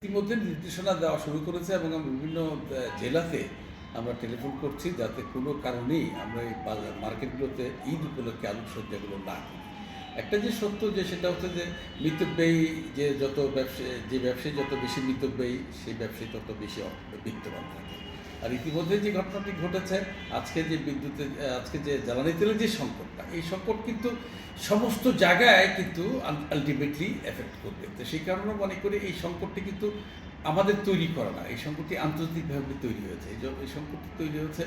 ইতিমধ্যে নির্দেশনা দেওয়া শুরু করেছে এবং আমরা বিভিন্ন জেলাতে আমরা টেলিফোন করছি যাতে কোনো কারণেই আমরা এই মার্কেটগুলোতে ঈদ উপলক্ষে আলোকসজ্জাগুলো না করি। একটা যে সত্য যে সেটা হচ্ছে যে মিতব্যয়ী যে যত ব্যবসায়ী যত বেশি মিতব্যয়ী সেই ব্যবসায়ী তত বেশি বিত্তবান থাকে। আর ইতিমধ্যে যে ঘটনাটি ঘটেছে আজকে যে আজকে যে জ্বালানি তেলের যে সংকটটা, এই সংকট কিন্তু সমস্ত জায়গায় কিন্তু আলটিমেটলি এফেক্ট করবে। তো সেই কারণে মনে করি এই সংকটটি কিন্তু আমাদের তৈরি করা না, এই সংকটটি আন্তর্জাতিকভাবে তৈরি হয়েছে। এই সংকটটি তৈরি হয়েছে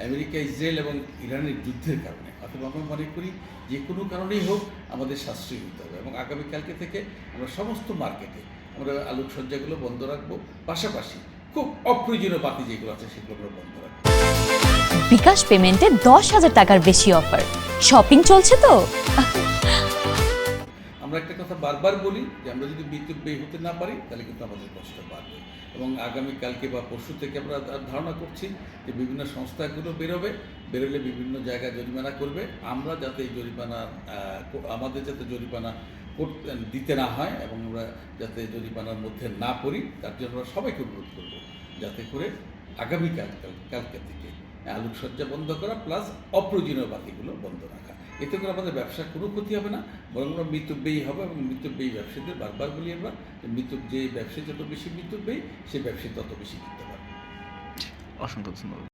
আমেরিকা, ইসরায়েল এবং ইরানের যুদ্ধের কারণে। অথবা আমরা মনে করি যে কোনো কারণেই হোক আমাদের সাশ্রয়ী হতে হবে এবং আগামীকালকে থেকে আমরা সমস্ত মার্কেটে আমরা আলোকসজ্জাগুলো বন্ধ রাখবো, পাশাপাশি খুব অপ্রয়োজনীয় বাতি যেগুলো আছে সেগুলো আমরা বন্ধ রাখবো। বিকাশ পেমেন্টে 10,000 টাকার বেশি অফার, শপিং চলছে তো। আমরা একটা কথা বারবার বলি যে আমরা যদি বিদ্যুৎ ব্যয় হতে না পারি তাহলে কিন্তু আমাদের কষ্ট বাড়বে এবং আগামীকালকে বা পরশু থেকে আমরা ধারণা করছি যে বিভিন্ন সংস্থাগুলো বেরোলে বিভিন্ন জায়গায় জরিমানা করবে। আমরা যাতে এই জরিমানা আমাদের যাতে জরিমানা দিতে না হয় এবং আমরা যাতে জরিমানার মধ্যে না পড়ি তার জন্য আমরা সবাইকে অনুরোধ করব যাতে করে কালকে থেকে আলোকসজ্জা বন্ধ করা প্লাস অপ্রয়োজনীয় বাতিগুলো বন্ধ রাখা। এতে করে আমাদের ব্যবসার কোনো ক্ষতি হবে না, বরং আমরা মিতব্যয়ী হবে এবং মিতব্যয়ী ব্যবসায়ীদের বারবার বলি আমরা যে ব্যবসায়ী যত বেশি মিতব্যয়ী সেই ব্যবসায়ী তত বেশি কিনতে পারবে। অসংখ্য ধন্যবাদ।